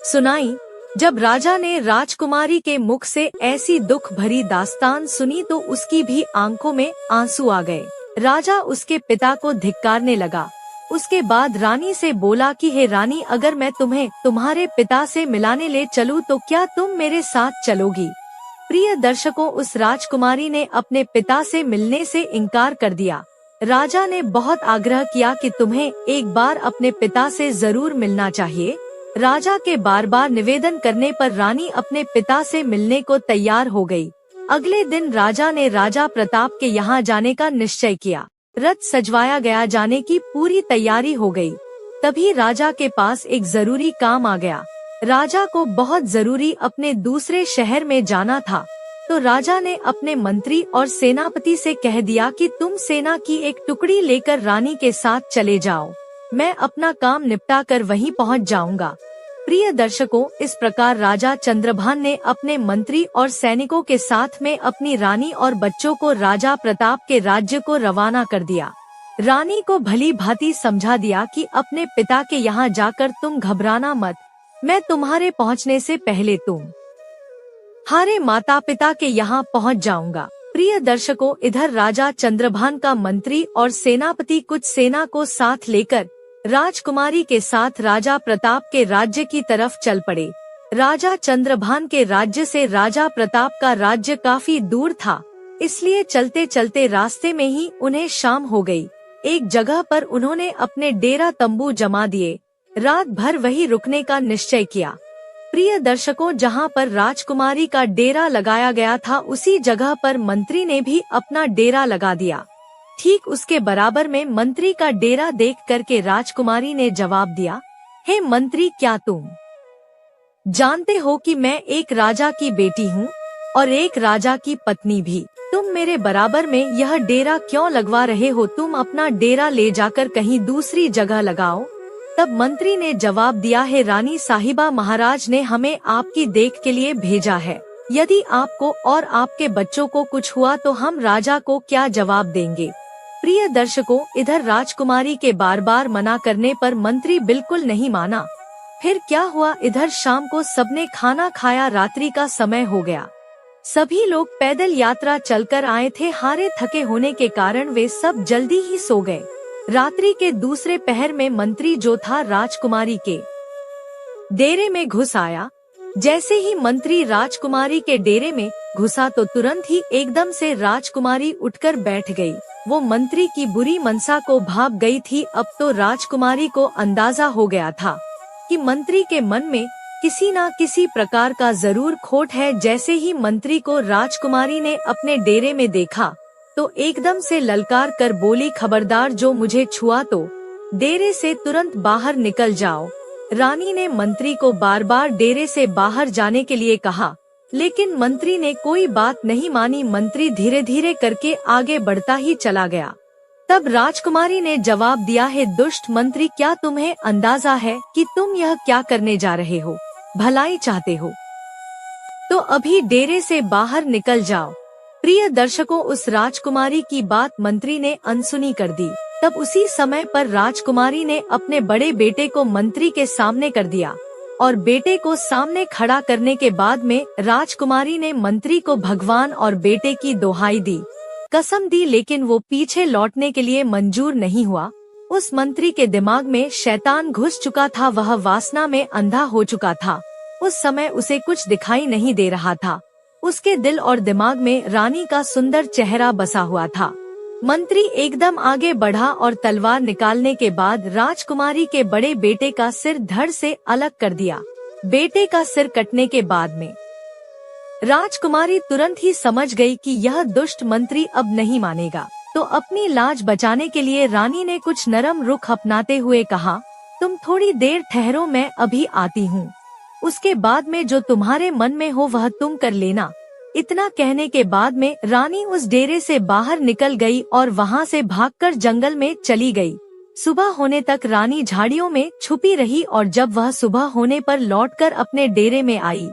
सुनाई। जब राजा ने राजकुमारी के मुख से ऐसी दुख भरी दास्तान सुनी तो उसकी भी आंखों में आंसू आ गए। राजा उसके पिता को धिक्कारने लगा। उसके बाद रानी से बोला कि हे रानी, अगर मैं तुम्हें तुम्हारे पिता से मिलाने ले चलूं तो क्या तुम मेरे साथ चलोगी? प्रिय दर्शकों, उस राजकुमारी ने अपने पिता से मिलने से इनकार कर दिया। राजा ने बहुत आग्रह किया कि तुम्हें एक बार अपने पिता से जरूर मिलना चाहिए। राजा के बार बार निवेदन करने पर रानी अपने पिता से मिलने को तैयार हो गई। अगले दिन राजा ने राजा प्रताप के यहाँ जाने का निश्चय किया। रथ सजवाया गया, जाने की पूरी तैयारी हो गई। तभी राजा के पास एक जरूरी काम आ गया। राजा को बहुत जरूरी अपने दूसरे शहर में जाना था, तो राजा ने अपने मंत्री और सेनापति से कह दिया कि तुम सेना की एक टुकड़ी लेकर रानी के साथ चले जाओ। मैं अपना काम निपटा कर वहीं पहुंच जाऊंगा। प्रिय दर्शकों, इस प्रकार राजा चंद्रभान ने अपने मंत्री और सैनिकों के साथ में अपनी रानी और बच्चों को राजा प्रताप के राज्य को रवाना कर दिया। रानी को भली भांति समझा दिया कि अपने पिता के यहाँ जाकर तुम घबराना मत, मैं तुम्हारे पहुँचने से पहले तुम्हारे माता पिता के यहाँ पहुँच जाऊंगा। प्रिय दर्शकों, इधर राजा चंद्रभान का मंत्री और सेनापति कुछ सेना को साथ लेकर राजकुमारी के साथ राजा प्रताप के राज्य की तरफ चल पड़े। राजा चंद्रभान के राज्य से राजा प्रताप का राज्य काफी दूर था, इसलिए चलते चलते रास्ते में ही उन्हें शाम हो गई। एक जगह पर उन्होंने अपने डेरा तंबू जमा दिए। रात भर वहीं रुकने का निश्चय किया। प्रिय दर्शकों, जहां पर राजकुमारी का डेरा लगाया गया था उसी जगह पर मंत्री ने भी अपना डेरा लगा दिया। ठीक उसके बराबर में मंत्री का डेरा देख करके राजकुमारी ने जवाब दिया, हे मंत्री, क्या तुम जानते हो कि मैं एक राजा की बेटी हूँ और एक राजा की पत्नी भी। तुम मेरे बराबर में यह डेरा क्यों लगवा रहे हो? तुम अपना डेरा ले जाकर कहीं दूसरी जगह लगाओ। तब मंत्री ने जवाब दिया है, रानी साहिबा, महाराज ने हमें आपकी देख के लिए भेजा है। यदि आपको और आपके बच्चों को कुछ हुआ तो हम राजा को क्या जवाब देंगे। प्रिय दर्शकों, इधर राजकुमारी के बार बार मना करने पर मंत्री बिल्कुल नहीं माना। फिर क्या हुआ, इधर शाम को सबने खाना खाया, रात्रि का समय हो गया। सभी लोग पैदल यात्रा चलकर आए थे, हारे थके होने के कारण वे सब जल्दी ही सो गए। रात्रि के दूसरे पहर में मंत्री जो था राजकुमारी के डेरे में घुस आया। जैसे ही मंत्री राजकुमारी के डेरे में घुसा तो तुरंत ही एकदम से राजकुमारी उठकर बैठ गई। वो मंत्री की बुरी मनसा को भाप गई थी। अब तो राजकुमारी को अंदाजा हो गया था कि मंत्री के मन में किसी न किसी प्रकार का जरूर खोट है। जैसे ही मंत्री को राजकुमारी ने अपने डेरे में देखा तो एकदम से ललकार कर बोली, खबरदार, जो मुझे छुआ तो डेरे से तुरंत बाहर निकल जाओ। रानी ने मंत्री को बार बार डेरे से बाहर जाने के लिए कहा, लेकिन मंत्री ने कोई बात नहीं मानी। मंत्री धीरे धीरे करके आगे बढ़ता ही चला गया। तब राजकुमारी ने जवाब दिया है, दुष्ट मंत्री, क्या तुम्हें अंदाजा है कि तुम यह क्या करने जा रहे हो? भलाई चाहते हो तो अभी डेरे से बाहर निकल जाओ। प्रिय दर्शकों, उस राजकुमारी की बात मंत्री ने अनसुनी कर दी। तब उसी समय पर राजकुमारी ने अपने बड़े बेटे को मंत्री के सामने कर दिया और बेटे को सामने खड़ा करने के बाद में राजकुमारी ने मंत्री को भगवान और बेटे की दोहाई दी, कसम दी, लेकिन वो पीछे लौटने के लिए मंजूर नहीं हुआ। उस मंत्री के दिमाग में शैतान घुस चुका था, वह वासना में अंधा हो चुका था। उस समय उसे कुछ दिखाई नहीं दे रहा था। उसके दिल और दिमाग में रानी का सुंदर चेहरा बसा हुआ था। मंत्री एकदम आगे बढ़ा और तलवार निकालने के बाद राजकुमारी के बड़े बेटे का सिर धड़ से अलग कर दिया। बेटे का सिर कटने के बाद में राजकुमारी तुरंत ही समझ गई कि यह दुष्ट मंत्री अब नहीं मानेगा। तो अपनी लाज बचाने के लिए रानी ने कुछ नरम रुख अपनाते हुए कहा, तुम थोड़ी देर ठहरो, मैं अभी आती हूँ। उसके बाद में जो तुम्हारे मन में हो वह तुम कर लेना। इतना कहने के बाद में रानी उस डेरे से बाहर निकल गई और वहाँ से भागकर जंगल में चली गई। सुबह होने तक रानी झाड़ियों में छुपी रही और जब वह सुबह होने पर लौटकर अपने डेरे में आई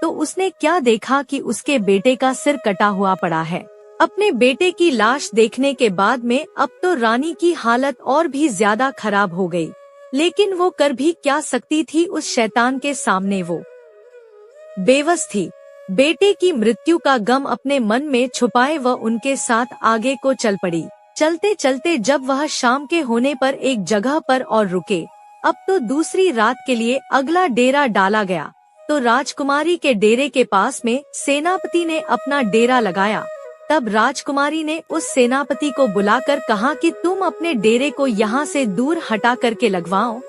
तो उसने क्या देखा कि उसके बेटे का सिर कटा हुआ पड़ा है। अपने बेटे की लाश देखने के बाद में अब तो रानी की हालत और भी ज्यादा खराब हो गई, लेकिन वो कर भी क्या सकती थी। उस शैतान के सामने वो बेबस थी। बेटे की मृत्यु का गम अपने मन में छुपाए वह उनके साथ आगे को चल पड़ी। चलते चलते जब वह शाम के होने पर एक जगह पर और रुके, अब तो दूसरी रात के लिए अगला डेरा डाला गया। तो राजकुमारी के डेरे के पास में सेनापति ने अपना डेरा लगाया। तब राजकुमारी ने उस सेनापति को बुलाकर कहा कि तुम अपने डेरे को यहाँ से दूर हटा करके लगवाओ।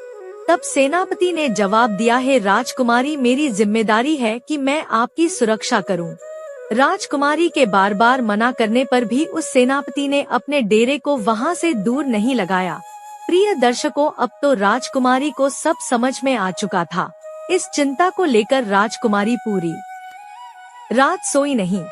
तब सेनापति ने जवाब दिया है, राजकुमारी, मेरी जिम्मेदारी है कि मैं आपकी सुरक्षा करूं। राजकुमारी के बार बार मना करने पर भी उस सेनापति ने अपने डेरे को वहाँ से दूर नहीं लगाया। प्रिय दर्शकों, अब तो राजकुमारी को सब समझ में आ चुका था। इस चिंता को लेकर राजकुमारी पूरी रात सोई नहीं।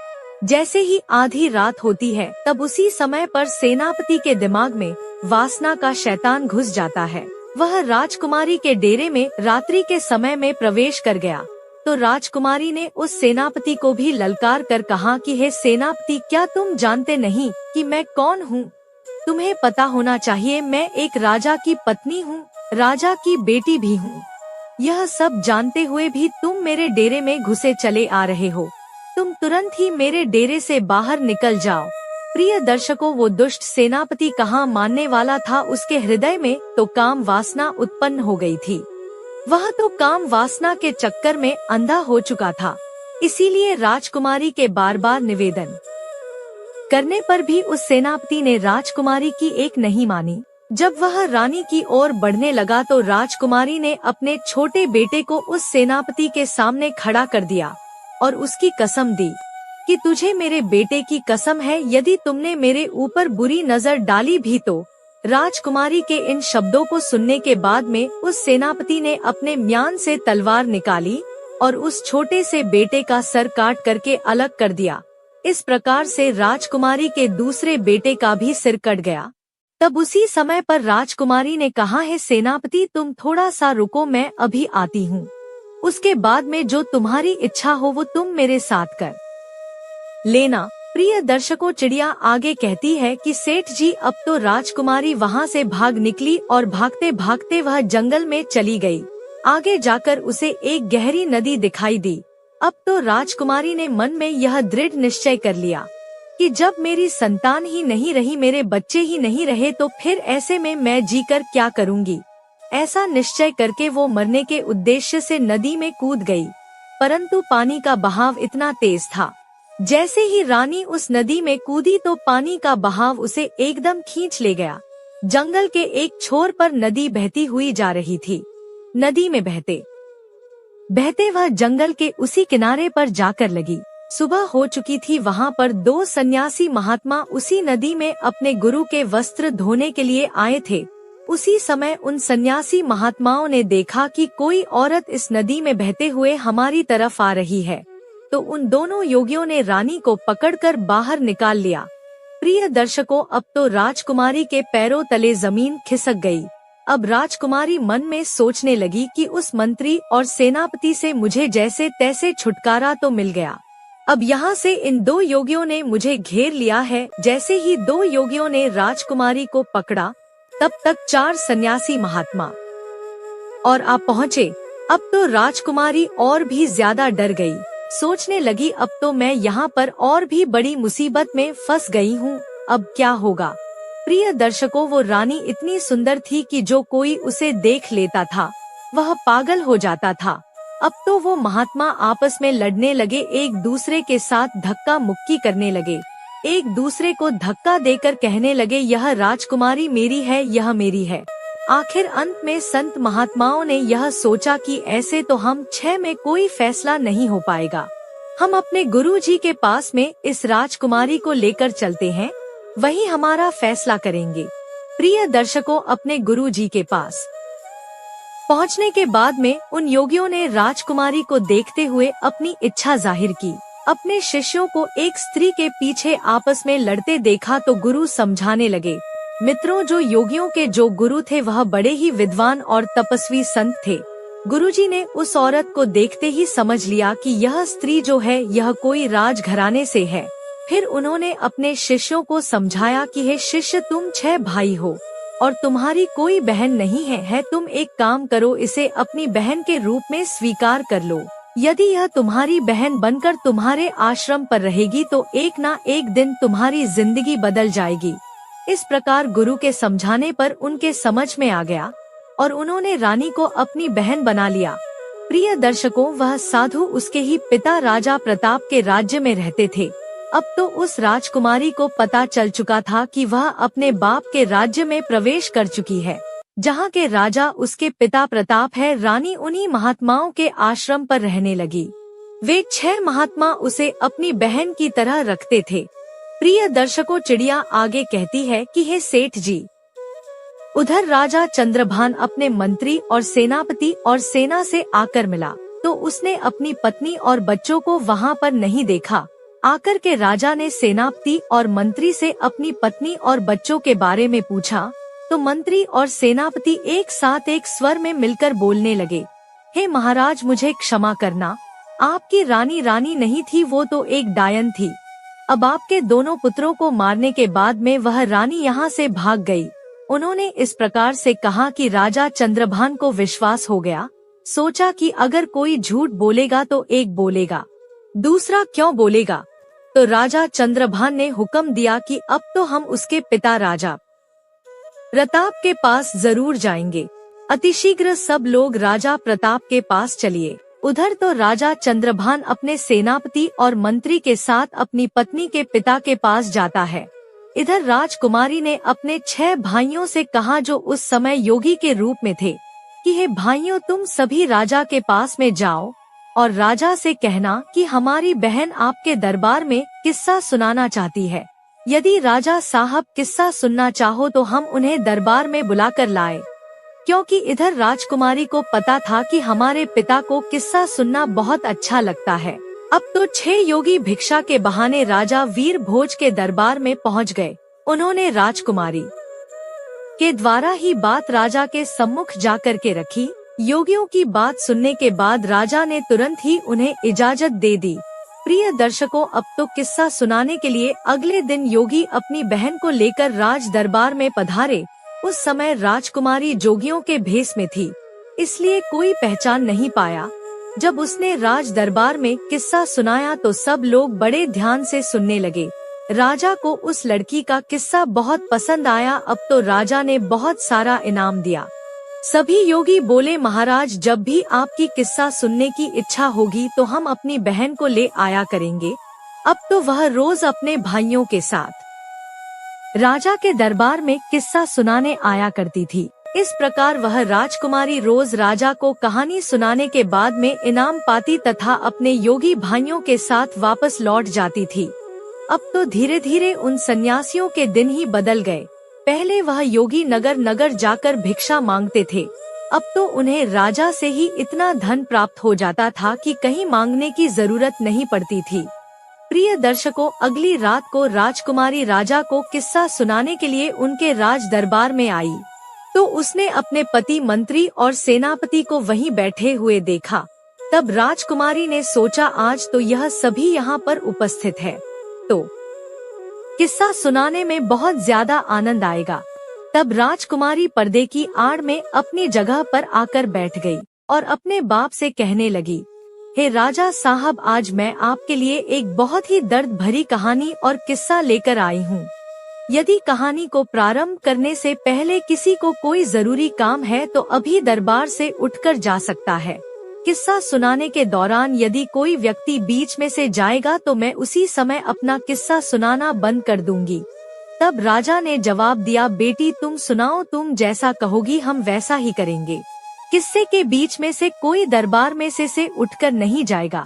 जैसे ही आधी रात होती है तब उसी समय पर सेनापति के दिमाग में वासना का शैतान घुस जाता है। वह राजकुमारी के डेरे में रात्रि के समय में प्रवेश कर गया। तो राजकुमारी ने उस सेनापति को भी ललकार कर कहा कि हे सेनापति, क्या तुम जानते नहीं कि मैं कौन हूँ? तुम्हें पता होना चाहिए, मैं एक राजा की पत्नी हूँ, राजा की बेटी भी हूँ। यह सब जानते हुए भी तुम मेरे डेरे में घुसे चले आ रहे हो। तुम तुरंत ही मेरे डेरे से बाहर निकल जाओ। प्रिय दर्शकों, वो दुष्ट सेनापति कहाँ मानने वाला था। उसके हृदय में तो काम वासना उत्पन्न हो गई थी। वह तो काम वासना के चक्कर में अंधा हो चुका था। इसीलिए राजकुमारी के बार बार निवेदन करने पर भी उस सेनापति ने राजकुमारी की एक नहीं मानी। जब वह रानी की ओर बढ़ने लगा तो राजकुमारी ने अपने छोटे बेटे को उस सेनापति के सामने खड़ा कर दिया और उसकी कसम दी कि तुझे मेरे बेटे की कसम है, यदि तुमने मेरे ऊपर बुरी नजर डाली भी तो। राजकुमारी के इन शब्दों को सुनने के बाद में उस सेनापति ने अपने म्यान से तलवार निकाली और उस छोटे से बेटे का सर काट करके अलग कर दिया। इस प्रकार से राजकुमारी के दूसरे बेटे का भी सिर कट गया। तब उसी समय पर राजकुमारी ने कहा, है सेनापति तुम थोड़ा सा रुको, मैं अभी आती हूँ। उसके बाद में जो तुम्हारी इच्छा हो वो तुम मेरे साथ कर लेना। प्रिय दर्शकों, चिड़िया आगे कहती है कि सेठ जी, अब तो राजकुमारी वहाँ से भाग निकली और भागते भागते वह जंगल में चली गई। आगे जाकर उसे एक गहरी नदी दिखाई दी। अब तो राजकुमारी ने मन में यह दृढ़ निश्चय कर लिया कि जब मेरी संतान ही नहीं रही, मेरे बच्चे ही नहीं रहे, तो फिर ऐसे में मैं जीकर क्या करूँगी। ऐसा निश्चय करके वो मरने के उद्देश्य से नदी में कूद गई, परंतु पानी का बहाव इतना तेज था, जैसे ही रानी उस नदी में कूदी तो पानी का बहाव उसे एकदम खींच ले गया। जंगल के एक छोर पर नदी बहती हुई जा रही थी। नदी में बहते बहते वह जंगल के उसी किनारे पर जाकर लगी। सुबह हो चुकी थी। वहाँ पर 2 सन्यासी महात्मा उसी नदी में अपने गुरु के वस्त्र धोने के लिए आए थे। उसी समय उन सन्यासी महात्माओं ने देखा कि कोई औरत इस नदी में बहते हुए हमारी तरफ आ रही है, तो उन दोनों योगियों ने रानी को पकड़कर बाहर निकाल लिया। प्रिय दर्शकों, अब तो राजकुमारी के पैरों तले जमीन खिसक गई। अब राजकुमारी मन में सोचने लगी कि उस मंत्री और सेनापति से मुझे जैसे तैसे छुटकारा तो मिल गया, अब यहाँ से इन 2 योगियों ने मुझे घेर लिया है। जैसे ही 2 योगियों ने राजकुमारी को पकड़ा, तब तक 4 सन्यासी महात्मा और आ पहुँचे। अब तो राजकुमारी और भी ज्यादा डर गई। सोचने लगी, अब तो मैं यहाँ पर और भी बड़ी मुसीबत में फंस गई हूँ, अब क्या होगा। प्रिय दर्शकों, वो रानी इतनी सुंदर थी कि जो कोई उसे देख लेता था वह पागल हो जाता था। अब तो वो महात्मा आपस में लड़ने लगे, एक दूसरे के साथ धक्का मुक्की करने लगे, एक दूसरे को धक्का देकर कहने लगे, यह राजकुमारी मेरी है, यह मेरी है। आखिर अंत में संत महात्माओं ने यह सोचा कि ऐसे तो हम 6 में कोई फैसला नहीं हो पाएगा, हम अपने गुरु जी के पास में इस राजकुमारी को लेकर चलते हैं, वही हमारा फैसला करेंगे। प्रिय दर्शकों, अपने गुरु जी के पास पहुंचने के बाद में उन योगियों ने राजकुमारी को देखते हुए अपनी इच्छा जाहिर की। अपने शिष्यों को एक स्त्री के पीछे आपस में लड़ते देखा तो गुरु समझाने लगे। मित्रों, जो योगियों के जो गुरु थे वह बड़े ही विद्वान और तपस्वी संत थे। गुरुजी ने उस औरत को देखते ही समझ लिया कि यह स्त्री जो है यह कोई राजघराने से है। फिर उन्होंने अपने शिष्यों को समझाया कि हे शिष्य, तुम 6 भाई हो और तुम्हारी कोई बहन नहीं है, तुम एक काम करो, इसे अपनी बहन के रूप में स्वीकार कर लो। यदि यह तुम्हारी बहन बनकर तुम्हारे आश्रम पर रहेगी तो एक ना एक दिन तुम्हारी जिंदगी बदल जाएगी। इस प्रकार गुरु के समझाने पर उनके समझ में आ गया और उन्होंने रानी को अपनी बहन बना लिया। प्रिय दर्शकों, वह साधु उसके ही पिता राजा प्रताप के राज्य में रहते थे। अब तो उस राजकुमारी को पता चल चुका था कि वह अपने बाप के राज्य में प्रवेश कर चुकी है, जहाँ के राजा उसके पिता प्रताप है। रानी उन्हीं महात्माओं के आश्रम पर रहने लगी। वे 6 महात्मा उसे अपनी बहन की तरह रखते थे। प्रिय दर्शकों, चिड़िया आगे कहती है कि हे सेठ जी, उधर राजा चंद्रभान अपने मंत्री और सेनापति और सेना से आकर मिला तो उसने अपनी पत्नी और बच्चों को वहाँ पर नहीं देखा। आकर के राजा ने सेनापति और मंत्री से अपनी पत्नी और बच्चों के बारे में पूछा तो मंत्री और सेनापति एक साथ एक स्वर में मिलकर बोलने लगे, हे महाराज, मुझे क्षमा करना, आपकी रानी रानी नहीं थी, वो तो एक डायन थी। अब आपके दोनों पुत्रों को मारने के बाद में वह रानी यहाँ से भाग गई। उन्होंने इस प्रकार से कहा कि राजा चंद्रभान को विश्वास हो गया। सोचा कि अगर कोई झूठ बोलेगा तो एक बोलेगा, दूसरा क्यों बोलेगा। तो राजा चंद्रभान ने हुक्म दिया कि अब तो हम उसके पिता राजा प्रताप के पास जरूर जाएंगे। अतिशीघ्र सब लोग राजा प्रताप के पास चलिए। उधर तो राजा चंद्रभान अपने सेनापति और मंत्री के साथ अपनी पत्नी के पिता के पास जाता है। इधर राजकुमारी ने अपने 6 भाइयों से कहा जो उस समय योगी के रूप में थे कि हे भाइयों, तुम सभी राजा के पास में जाओ और राजा से कहना कि हमारी बहन आपके दरबार में किस्सा सुनाना चाहती है। यदि राजा साहब किस्सा सुनना चाहो तो हम उन्हें दरबार में बुलाकर लाए, क्योंकि इधर राजकुमारी को पता था कि हमारे पिता को किस्सा सुनना बहुत अच्छा लगता है। अब तो 6 योगी भिक्षा के बहाने राजा वीर भोज के दरबार में पहुंच गए। उन्होंने राजकुमारी के द्वारा ही बात राजा के सम्मुख जाकर के रखी। योगियों की बात सुनने के बाद राजा ने तुरंत ही उन्हें इजाजत दे दी। प्रिय दर्शकों, अब तो किस्सा सुनाने के लिए अगले दिन योगी अपनी बहन को लेकर राज दरबार में पधारे। उस समय राजकुमारी जोगियों के भेष में थी, इसलिए कोई पहचान नहीं पाया। जब उसने राज दरबार में किस्सा सुनाया तो सब लोग बड़े ध्यान से सुनने लगे। राजा को उस लड़की का किस्सा बहुत पसंद आया। अब तो राजा ने बहुत सारा इनाम दिया। सभी योगी बोले, महाराज, जब भी आपकी किस्सा सुनने की इच्छा होगी तो हम अपनी बहन को ले आया करेंगे। अब तो वह रोज अपने भाइयों के साथ राजा के दरबार में किस्सा सुनाने आया करती थी। इस प्रकार वह राजकुमारी रोज राजा को कहानी सुनाने के बाद में इनाम पाती तथा अपने योगी भाइयों के साथ वापस लौट जाती थी। अब तो धीरे धीरे उन सन्यासियों के दिन ही बदल गए। पहले वह योगी नगर नगर जाकर भिक्षा मांगते थे, अब तो उन्हें राजा से ही इतना धन प्राप्त हो जाता था कि कहीं मांगने की जरूरत नहीं पड़ती थी। प्रिय दर्शकों, अगली रात को राजकुमारी राजा को किस्सा सुनाने के लिए उनके राज दरबार में आई तो उसने अपने पति, मंत्री और सेनापति को वहीं बैठे हुए देखा। तब राजकुमारी ने सोचा, आज तो यह सभी यहाँ पर उपस्थित है तो किस्सा सुनाने में बहुत ज्यादा आनंद आएगा। तब राजकुमारी पर्दे की आड़ में अपनी जगह पर आकर बैठ गई और अपने बाप से कहने लगी, हे राजा साहब, आज मैं आपके लिए एक बहुत ही दर्द भरी कहानी और किस्सा लेकर आई हूँ। यदि कहानी को प्रारंभ करने से पहले किसी को कोई जरूरी काम है तो अभी दरबार से उठकर जा सकता है। किस्सा सुनाने के दौरान यदि कोई व्यक्ति बीच में से जाएगा तो मैं उसी समय अपना किस्सा सुनाना बंद कर दूंगी। तब राजा ने जवाब दिया, बेटी तुम सुनाओ, तुम जैसा कहोगी हम वैसा ही करेंगे। किस्से के बीच में से कोई दरबार में से उठकर नहीं जाएगा।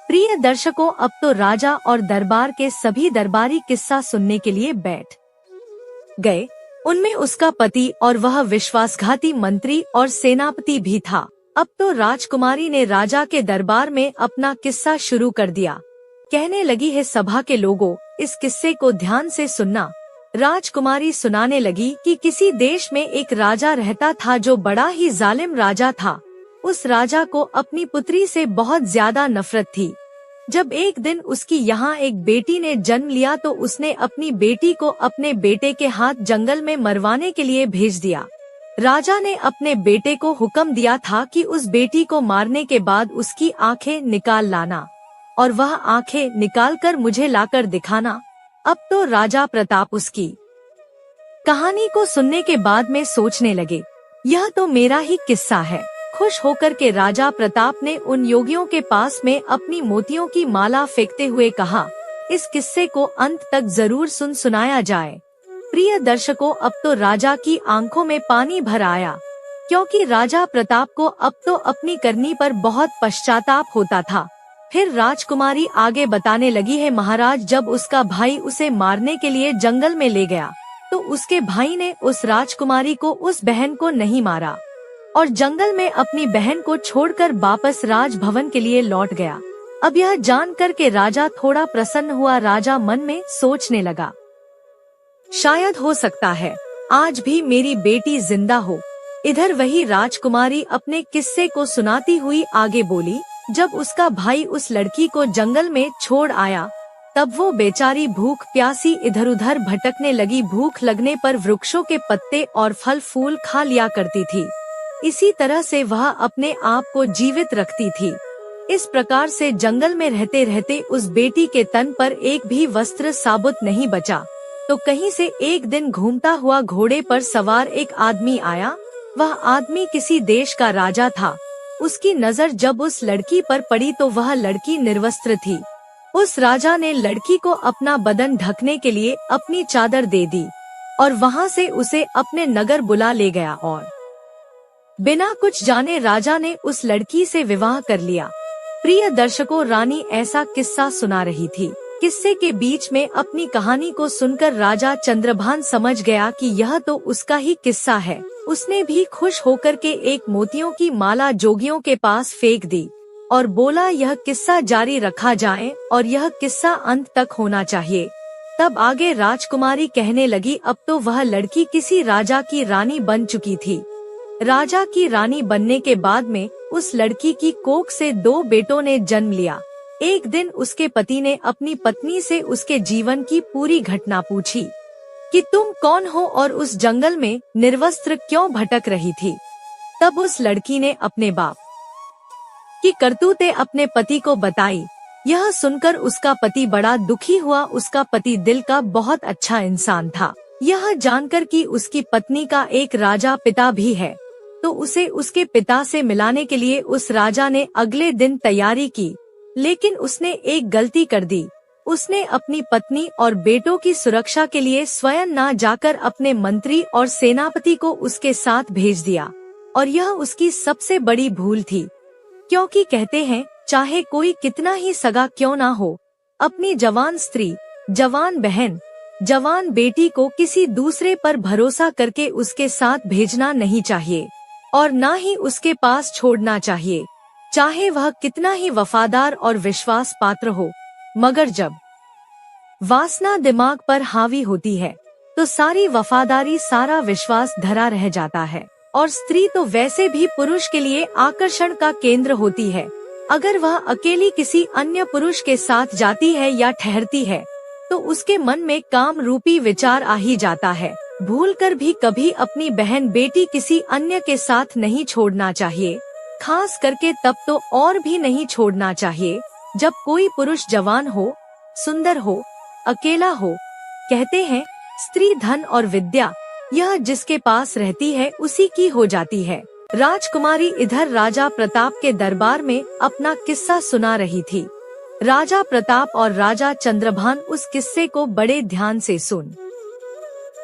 प्रिय दर्शकों, अब तो राजा और दरबार के सभी दरबारी किस्सा सुनने के लिए बैठ गए। उनमें उसका पति और वह विश्वासघाती मंत्री और सेनापति भी था। अब तो राजकुमारी ने राजा के दरबार में अपना किस्सा शुरू कर दिया। कहने लगी, है सभा के लोगों, इस किस्से को ध्यान से सुनना। राजकुमारी सुनाने लगी कि किसी देश में एक राजा रहता था जो बड़ा ही जालिम राजा था। उस राजा को अपनी पुत्री से बहुत ज्यादा नफरत थी। जब एक दिन उसकी यहाँ एक बेटी ने जन्म लिया तो उसने अपनी बेटी को अपने बेटे के हाथ जंगल में मरवाने के लिए भेज दिया। राजा ने अपने बेटे को हुक्म दिया था कि उस बेटी को मारने के बाद उसकी आंखें निकाल लाना और वह आंखें निकालकर मुझे लाकर दिखाना। अब तो राजा प्रताप उसकी कहानी को सुनने के बाद में सोचने लगे, यह तो मेरा ही किस्सा है। खुश होकर के राजा प्रताप ने उन योगियों के पास में अपनी मोतियों की माला फेंकते हुए कहा, इस किस्से को अंत तक जरूर सुनाया जाए। प्रिय दर्शकों, अब तो राजा की आंखों में पानी भर आया, क्योंकि राजा प्रताप को अब तो अपनी करनी पर बहुत पश्चाताप होता था। फिर राजकुमारी आगे बताने लगी, है महाराज, जब उसका भाई उसे मारने के लिए जंगल में ले गया तो उसके भाई ने उस राजकुमारी को, उस बहन को नहीं मारा और जंगल में अपनी बहन को छोड़कर वापस राजभवन के लिए लौट गया। अब यह जानकर के राजा थोड़ा प्रसन्न हुआ। राजा मन में सोचने लगा, शायद हो सकता है आज भी मेरी बेटी जिंदा हो। इधर वही राजकुमारी अपने किस्से को सुनाती हुई आगे बोली, जब उसका भाई उस लड़की को जंगल में छोड़ आया तब वो बेचारी भूख प्यासी इधर उधर भटकने लगी। भूख लगने पर वृक्षों के पत्ते और फल फूल खा लिया करती थी। इसी तरह से वह अपने आप को जीवित रखती थी। इस प्रकार से जंगल में रहते रहते उस बेटी के तन पर एक भी वस्त्र साबुत नहीं बचा। तो कहीं से एक दिन घूमता हुआ घोड़े पर सवार एक आदमी आया। वह आदमी किसी देश का राजा था। उसकी नजर जब उस लड़की पर पड़ी तो वह लड़की निर्वस्त्र थी। उस राजा ने लड़की को अपना बदन ढकने के लिए अपनी चादर दे दी और वहाँ से उसे अपने नगर बुला ले गया और बिना कुछ जाने राजा ने उस लड़की से विवाह कर लिया। प्रिय दर्शकों, रानी ऐसा किस्सा सुना रही थी। किस्से के बीच में अपनी कहानी को सुनकर राजा चंद्रभान समझ गया कि यह तो उसका ही किस्सा है। उसने भी खुश होकर के एक मोतियों की माला जोगियों के पास फेंक दी और बोला, यह किस्सा जारी रखा जाए और यह किस्सा अंत तक होना चाहिए। तब आगे राजकुमारी कहने लगी, अब तो वह लड़की किसी राजा की रानी बन चुकी थी। राजा की रानी बनने के बाद में उस लड़की की कोख से 2 बेटों ने जन्म लिया। एक दिन उसके पति ने अपनी पत्नी से उसके जीवन की पूरी घटना पूछी कि तुम कौन हो और उस जंगल में निर्वस्त्र क्यों भटक रही थी। तब उस लड़की ने अपने बाप की करतूतें अपने पति को बताई। यह सुनकर उसका पति बड़ा दुखी हुआ। उसका पति दिल का बहुत अच्छा इंसान था। यह जानकर कि उसकी पत्नी का एक राजा पिता भी है, तो उसे उसके पिता से मिलाने के लिए उस राजा ने अगले दिन तैयारी की। लेकिन उसने एक गलती कर दी। उसने अपनी पत्नी और बेटों की सुरक्षा के लिए स्वयं न जाकर अपने मंत्री और सेनापति को उसके साथ भेज दिया, और यह उसकी सबसे बड़ी भूल थी। क्योंकि कहते हैं, चाहे कोई कितना ही सगा क्यों ना हो, अपनी जवान स्त्री, जवान बहन, जवान बेटी को किसी दूसरे पर भरोसा करके उसके साथ भेजना नहीं चाहिए और न ही उसके पास छोड़ना चाहिए, चाहे वह कितना ही वफादार और विश्वास पात्र हो। मगर जब वासना दिमाग पर हावी होती है तो सारी वफादारी, सारा विश्वास धरा रह जाता है। और स्त्री तो वैसे भी पुरुष के लिए आकर्षण का केंद्र होती है। अगर वह अकेली किसी अन्य पुरुष के साथ जाती है या ठहरती है तो उसके मन में काम रूपी विचार आ ही जाता है। भूलकर भी कभी अपनी बहन बेटी किसी अन्य के साथ नहीं छोड़ना चाहिए, खास करके तब तो और भी नहीं छोड़ना चाहिए जब कोई पुरुष जवान हो, सुंदर हो, अकेला हो। कहते हैं, स्त्री धन और विद्या, यह जिसके पास रहती है उसी की हो जाती है। राजकुमारी इधर राजा प्रताप के दरबार में अपना किस्सा सुना रही थी। राजा प्रताप और राजा चंद्रभान उस किस्से को बड़े ध्यान से सुन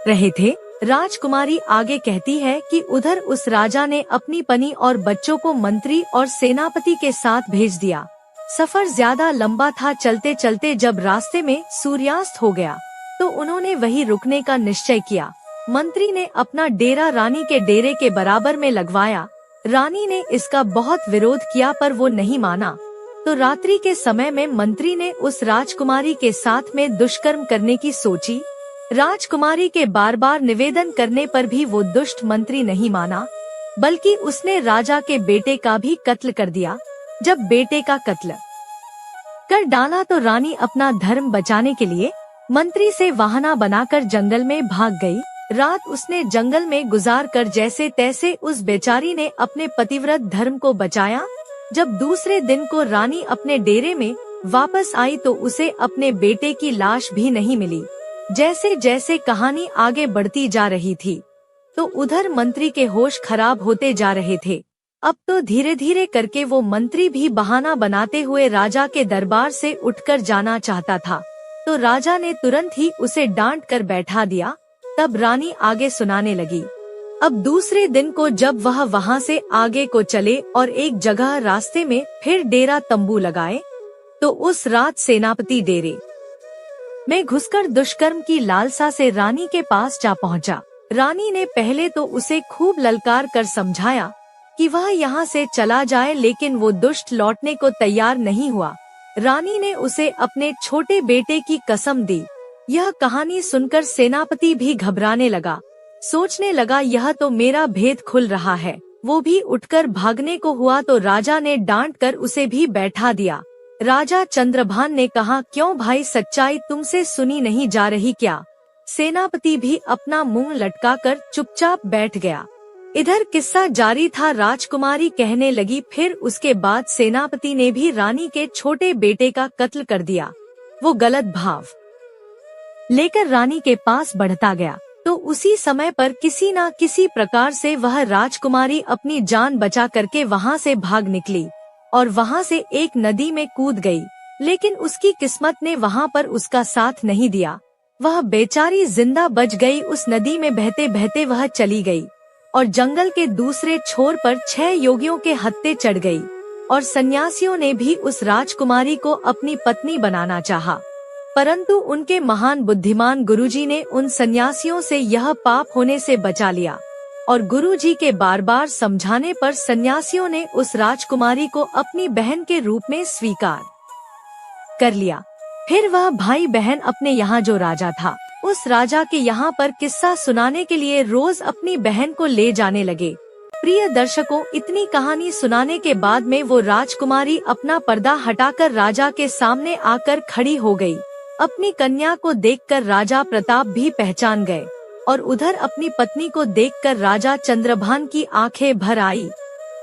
रहे थे। राजकुमारी आगे कहती है कि उधर उस राजा ने अपनी पत्नी और बच्चों को मंत्री और सेनापति के साथ भेज दिया। सफर ज्यादा लंबा था। चलते चलते जब रास्ते में सूर्यास्त हो गया तो उन्होंने वहीं रुकने का निश्चय किया। मंत्री ने अपना डेरा रानी के डेरे के बराबर में लगवाया। रानी ने इसका बहुत विरोध किया पर वो नहीं माना। तो रात्रि के समय में मंत्री ने उस राजकुमारी के साथ में दुष्कर्म करने की सोची। राजकुमारी के बार बार निवेदन करने पर भी वो दुष्ट मंत्री नहीं माना, बल्कि उसने राजा के बेटे का भी कत्ल कर दिया। जब बेटे का कत्ल कर डाला तो रानी अपना धर्म बचाने के लिए मंत्री से वाहना बनाकर जंगल में भाग गई। रात उसने जंगल में गुजार कर जैसे तैसे उस बेचारी ने अपने पतिव्रत धर्म को बचाया। जब दूसरे दिन को रानी अपने डेरे में वापस आई तो उसे अपने बेटे की लाश भी नहीं मिली। जैसे जैसे कहानी आगे बढ़ती जा रही थी तो उधर मंत्री के होश खराब होते जा रहे थे। अब तो धीरे धीरे करके वो मंत्री भी बहाना बनाते हुए राजा के दरबार से उठकर जाना चाहता था, तो राजा ने तुरंत ही उसे डांट कर बैठा दिया। तब रानी आगे सुनाने लगी। अब दूसरे दिन को जब वह वहाँ से आगे को चले और एक जगह रास्ते में फिर डेरा तंबू लगाए, तो उस रात सेनापति डेरे में घुसकर दुष्कर्म की लालसा से रानी के पास जा पहुँचा। रानी ने पहले तो उसे खूब ललकार कर समझाया कि वह यहाँ से चला जाए, लेकिन वो दुष्ट लौटने को तैयार नहीं हुआ। रानी ने उसे अपने छोटे बेटे की कसम दी। यह कहानी सुनकर सेनापति भी घबराने लगा। सोचने लगा, यह तो मेरा भेद खुल रहा है। वो भी उठकर भागने को हुआ तो राजा ने डांट कर उसे भी बैठा दिया। राजा चंद्रभान ने कहा, क्यों भाई, सच्चाई तुमसे सुनी नहीं जा रही क्या? सेनापति भी अपना मुंह लटकाकर चुपचाप बैठ गया। इधर किस्सा जारी था। राजकुमारी कहने लगी, फिर उसके बाद सेनापति ने भी रानी के छोटे बेटे का कत्ल कर दिया। वो गलत भाव लेकर रानी के पास बढ़ता गया, तो उसी समय पर किसी न किसी प्रकार से वह राजकुमारी अपनी जान बचा करके वहाँ से भाग निकली और वहाँ से एक नदी में कूद गई। लेकिन उसकी किस्मत ने वहाँ पर उसका साथ नहीं दिया। वह बेचारी जिंदा बच गई। उस नदी में बहते बहते वह चली गई और जंगल के दूसरे छोर पर 6 योगियों के हत्थे चढ़ गई और सन्यासियों ने भी उस राजकुमारी को अपनी पत्नी बनाना चाहा, परंतु उनके महान बुद्धिमान गुरुजी ने उन सन्यासियों से यह पाप होने से बचा लिया और गुरुजी के बार बार समझाने पर सन्यासियों ने उस राजकुमारी को अपनी बहन के रूप में स्वीकार कर लिया। फिर वह भाई बहन अपने यहाँ जो राजा था उस राजा के यहाँ पर किस्सा सुनाने के लिए रोज अपनी बहन को ले जाने लगे। प्रिय दर्शकों, इतनी कहानी सुनाने के बाद में वो राजकुमारी अपना पर्दा हटाकर राजा के सामने आकर खड़ी हो गई। अपनी कन्या को देखकर राजा प्रताप भी पहचान गए और उधर अपनी पत्नी को देखकर राजा चंद्रभान की आंखें भर आई।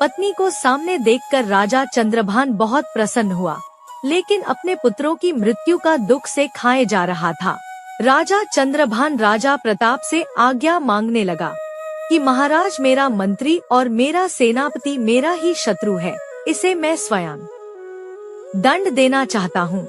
पत्नी को सामने देखकर राजा चंद्रभान बहुत प्रसन्न हुआ, लेकिन अपने पुत्रों की मृत्यु का दुख से खाए जा रहा था। राजा चंद्रभान राजा प्रताप से आज्ञा मांगने लगा कि महाराज, मेरा मंत्री और मेरा सेनापति मेरा ही शत्रु है, इसे मैं स्वयं दंड देना चाहता हूँ।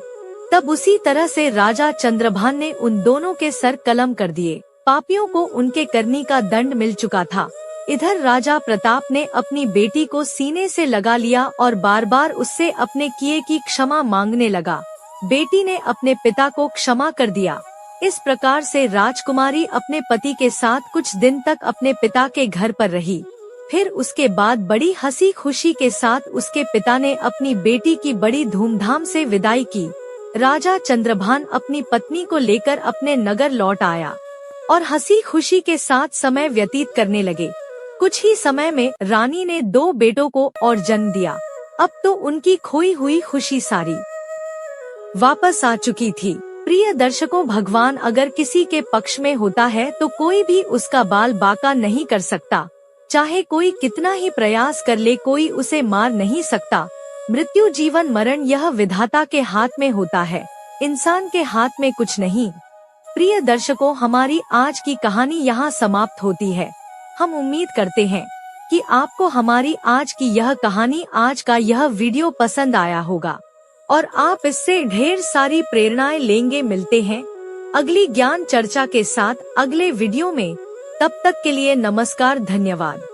तब उसी तरह से राजा चंद्रभान ने उन दोनों के सर कलम कर दिए। पापियों को उनके करनी का दंड मिल चुका था। इधर राजा प्रताप ने अपनी बेटी को सीने से लगा लिया और बार बार उससे अपने किए की क्षमा मांगने लगा। बेटी ने अपने पिता को क्षमा कर दिया। इस प्रकार से राजकुमारी अपने पति के साथ कुछ दिन तक अपने पिता के घर पर रही। फिर उसके बाद बड़ी हंसी खुशी के साथ उसके पिता ने अपनी बेटी की बड़ी धूमधाम से विदाई की। राजा चंद्रभान अपनी पत्नी को लेकर अपने नगर लौट आया और हंसी खुशी के साथ समय व्यतीत करने लगे। कुछ ही समय में रानी ने 2 बेटों को और जन्म दिया। अब तो उनकी खोई हुई खुशी सारी वापस आ चुकी थी। प्रिय दर्शकों, भगवान अगर किसी के पक्ष में होता है तो कोई भी उसका बाल बाका नहीं कर सकता। चाहे कोई कितना ही प्रयास कर ले, कोई उसे मार नहीं सकता। मृत्यु, जीवन, मरण यह विधाता के हाथ में होता है, इंसान के हाथ में कुछ नहीं। प्रिय दर्शकों, हमारी आज की कहानी यहाँ समाप्त होती है। हम उम्मीद करते हैं कि आपको हमारी आज की यह कहानी, आज का यह वीडियो पसंद आया होगा और आप इससे ढेर सारी प्रेरणाएं लेंगे। मिलते हैं अगली ज्ञान चर्चा के साथ अगले वीडियो में। तब तक के लिए नमस्कार, धन्यवाद।